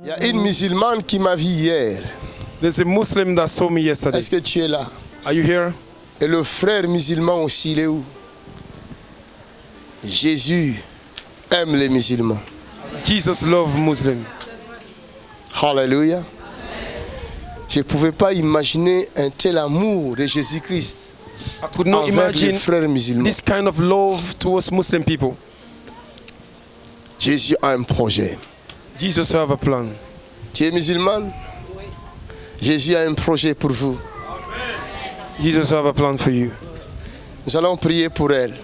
Il y a une musulmane qui m'a vu hier. There's a Muslim that saw me yesterday. Est-ce que tu es là? Are you here? Et le frère musulman aussi, il est où? Jésus aime les musulmans. Jesus loved Muslims. Alléluia. Je ne pouvais pas imaginer un tel amour de Jésus-Christ I could not envers les imagine frères musulmans. this kind of love towards Muslim people. Jésus a un projet. Jesus have a plan. Tu es musulman? Jésus a un projet pour vous. Jesus have a plan for you. Nous allons prier pour elle.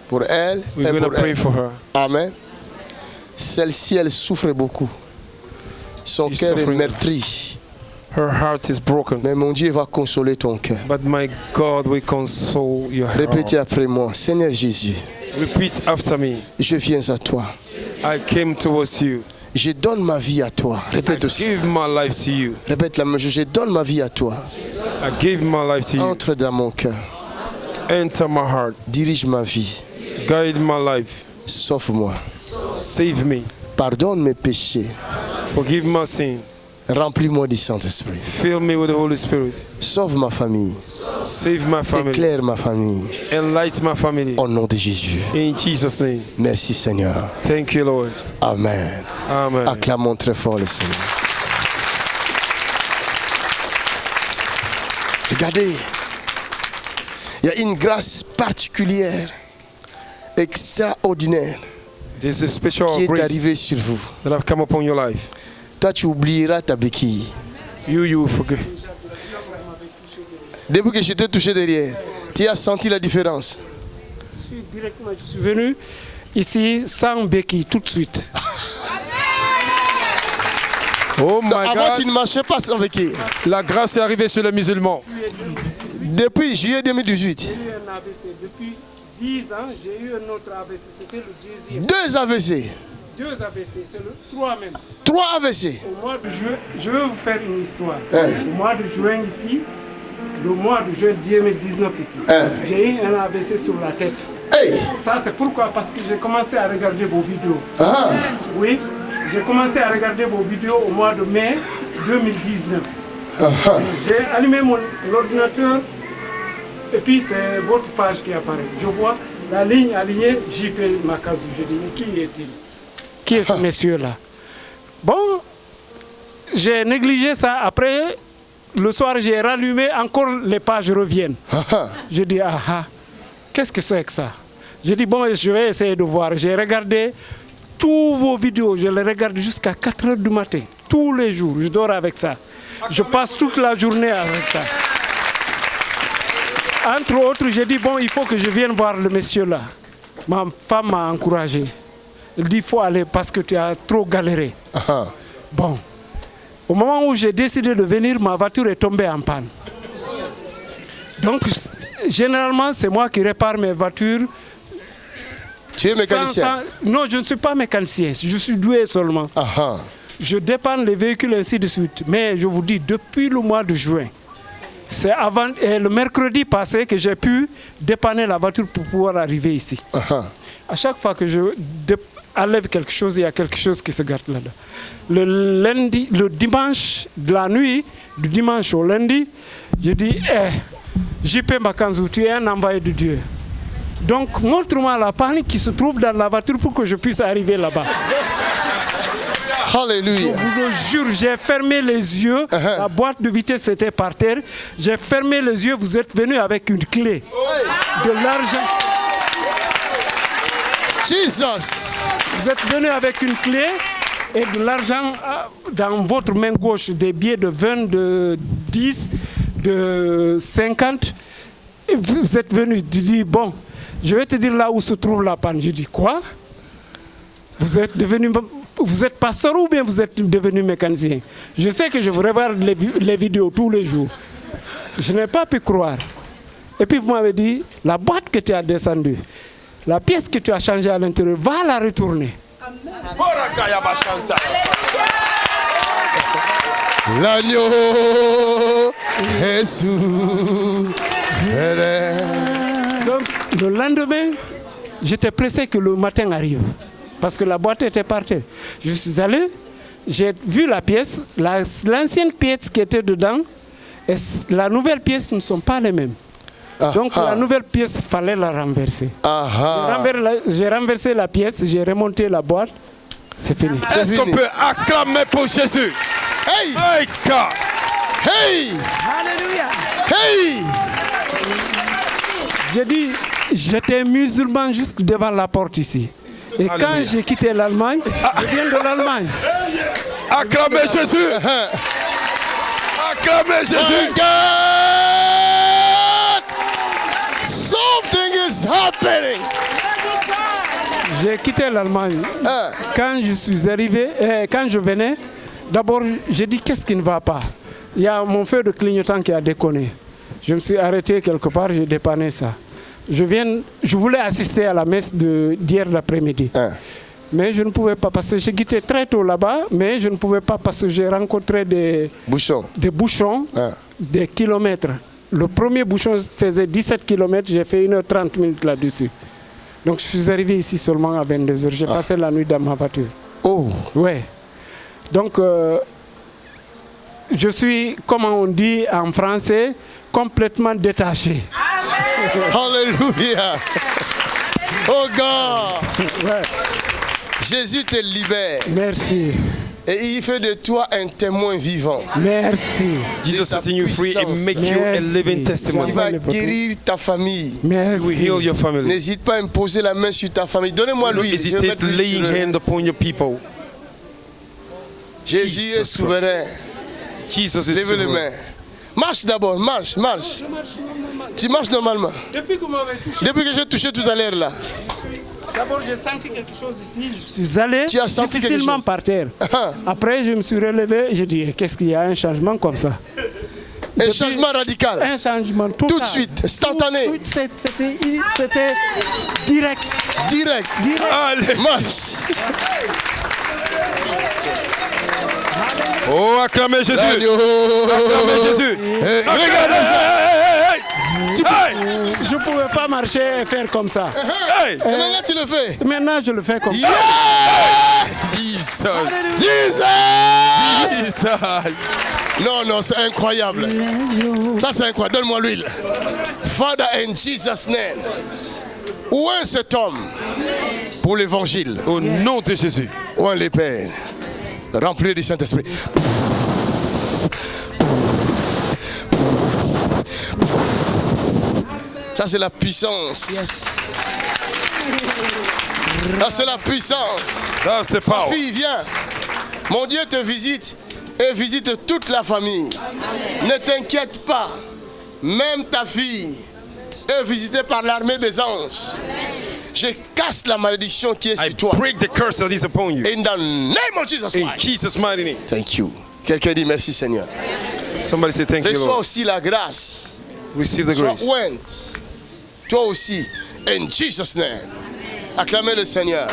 Pour elle We're et going to pour pray elle. for her. Amen. Celle-ci, elle souffre beaucoup. Son She's cœur est suffering. meurtri. Her heart is broken. Mais mon Dieu va consoler ton cœur. But my God will console your Répétez heart. après moi. Seigneur Jésus, Repeat after me. je viens à toi. I came towards you. Je donne ma vie à toi. Répète I aussi. give my life to you. Répète la même chose. Je donne ma vie à toi. I give my life to you. Entre dans mon cœur. Enter my heart. Dirige ma vie. Guide my life. Sauve-moi. Save me. Pardonne mes péchés. Forgive my sins. Remplis-moi du Saint-Esprit. Fill me with the Holy Spirit. Sauve ma famille. Save my family. Éclaire ma famille. Enlighten my family. Au nom de Jésus. In Jesus' name. Merci Seigneur. Thank you, Lord. Amen. Amen. Acclamons très fort le Seigneur. Regardez. Il y a une grâce particulière, extraordinaire, There's a special qui est grace arrivée sur vous. that have come upon your life. Toi, tu oublieras ta béquille. You forget. Depuis que je t'ai touché derrière, tu as senti la différence. Directement, je suis venu ici sans béquille tout de suite. Oh my Avant, tu God. ne marchais pas sans béquille. La grâce est arrivée sur les musulmans. Depuis juillet 2018, J'ai eu un AVC depuis 10 ans. J'ai eu un autre AVC, c'était le deuxième. 2 AVC, 2 AVC, c'est le 3 même. 3 AVC. Au mois de juin, je vais vous faire une histoire. Hein. Au mois de juin ici, le mois de juin 2019 ici, Hein. j'ai eu un AVC sur la tête. Hey! Ça c'est pourquoi, parce que j'ai commencé à regarder vos vidéos. Ah, Oui, j'ai commencé à regarder vos vidéos au mois de mai 2019. ah, J'ai allumé mon ordinateur et puis c'est votre page qui apparaît. Je vois la ligne alignée JP Makazu. Je dis, qui est-il? Qui est ce monsieur-là? Bon, j'ai négligé ça. Après, le soir, j'ai rallumé, encore les pages reviennent. ah. Je dis, ah ah, qu'est-ce que c'est que ça? Je dis, bon, je vais essayer de voir. J'ai regardé tous vos vidéos, je les regarde jusqu'à 4 h du matin, tous les jours. Je dors avec ça. Je passe toute la journée avec ça. Entre autres, j'ai dit, bon, il faut que je vienne voir le monsieur là. Ma femme m'a encouragé. Elle dit, il faut aller parce que tu as trop galéré. Ah. Bon, au moment où j'ai décidé de venir, ma voiture est tombée en panne. Donc, généralement, c'est moi qui répare mes voitures. Tu es mécanicien? Non, je ne suis pas mécanicien, je suis doué seulement. Ah, ah. Je dépanne les véhicules ainsi de suite. Mais je vous dis, depuis le mois de juin, c'est avant le mercredi passé que j'ai pu dépanner la voiture pour pouvoir arriver ici. Ah, ah. À chaque fois que je enlève quelque chose, il y a quelque chose qui se gâte là-dedans. Le dimanche, de la nuit, du dimanche au lundi, je dis, JP Makanzu, tu es un envoyé de Dieu. Donc, montre-moi la panne qui se trouve dans la voiture pour que je puisse arriver là-bas. Alléluia. Je vous le jure, j'ai fermé les yeux. La boîte de vitesse était par terre. J'ai fermé les yeux. Vous êtes venu avec une clé, de l'argent. Jesus. Vous êtes venu avec une clé et de l'argent dans votre main gauche, des billets de 20, de 10, de 50. Et vous êtes venu, tu dis, bon, je vais te dire là où se trouve la panne. Je dis, quoi? Vous êtes pasteur ou bien vous êtes devenu mécanicien? Je sais que je vous regarde les vidéos tous les jours. Je n'ai pas pu croire. Et puis vous m'avez dit, la boîte que tu as descendue, la pièce que tu as changée à l'intérieur, va la retourner. L'agneau Jésus. Donc le lendemain, j'étais pressé que le matin arrive. Parce que la boîte était par terre. Je suis allé, j'ai vu la pièce, l'ancienne pièce qui était dedans, et la nouvelle pièce ne sont pas les mêmes. Donc la nouvelle pièce, il fallait la renverser. J'ai renversé la pièce, j'ai remonté la boîte, c'est fini. Est-ce qu'on peut acclamer pour Jésus? Hey! Hey, God! Hey! Alléluia! Hey! J'ai dit, j'étais musulman juste devant la porte ici. Et quand j'ai quitté l'Allemagne, je viens de l'Allemagne. Acclamez Jésus! Acclamez Jésus! God! Something is happening! J'ai quitté l'Allemagne. Quand je suis arrivé, quand je venais, d'abord j'ai dit qu'est-ce qui ne va pas? Il y a mon feu de clignotant qui a déconné. Je me suis arrêté quelque part, j'ai dépanné ça. Je voulais assister à la messe d'hier l'après-midi. Mais je ne pouvais pas parce que j'ai quitté très tôt là-bas, mais je ne pouvais pas parce que j'ai rencontré des bouchons, des kilomètres. Le premier bouchon faisait 17 km, j'ai fait 1h30 là-dessus. Donc je suis arrivé ici seulement à 22h. J'ai passé la nuit dans ma voiture. Oh! Ouais. Donc je suis, comment on dit en français, complètement détaché. Alléluia! Oh God! Ouais. Jésus te libère. Merci. Et il fait de toi un témoin vivant. Merci. Jesus setting you free and make you a living Tu testimony. vas guérir ta famille. You will heal your family. N'hésite pas à imposer la main sur ta famille. Donnez-moi Don't lui. hesitate laying hand upon your people. Jésus est souverain. Jesus is Levez les sovereign. mains. Marche d'abord, marche. Tu marches normalement. Depuis que vous m'avez touché, Depuis que j'ai touché tout à l'heure là. d'abord j'ai senti quelque chose ici. Je suis allé Tu as senti quelque difficilement chose? par terre. Après je me suis relevé, j'ai dit qu'est-ce qu'il y a un changement comme ça. Un changement radical. Un changement total. Tout de suite, instantané. Tout de suite, c'était direct. Direct. Allez. Marche. Oh, acclamez Jésus. Acclamez Jésus. Regardez ça. Je ne pouvais pas marcher et faire comme ça. Hey. Et maintenant tu le fais. Maintenant je le fais comme ça. Yeah! Jesus. Jesus! Jesus. Non, c'est incroyable. Ça c'est incroyable. Donne-moi l'huile. Father, in Jesus' name. Où est cet homme pour l'évangile? Au nom de Jésus. Où est les pères? Remplis du Saint-Esprit. Ça c'est la puissance. Ça c'est la puissance. That's the Ma power. fille, viens. Mon Dieu te visite et visite toute la famille. Ne t'inquiète pas. Même ta fille est visitée par l'armée des anges. Je casse la malédiction qui est I sur toi. break the curse that is upon you. In the name of Jesus In Christ. Jesus' mighty name. Thank you. Quelqu'un dit merci Seigneur. Somebody say thank you, Reçois Lord. aussi la grâce. Receive the Sois grace. ointe. Toi aussi. In Jesus' name. Acclamez le Seigneur.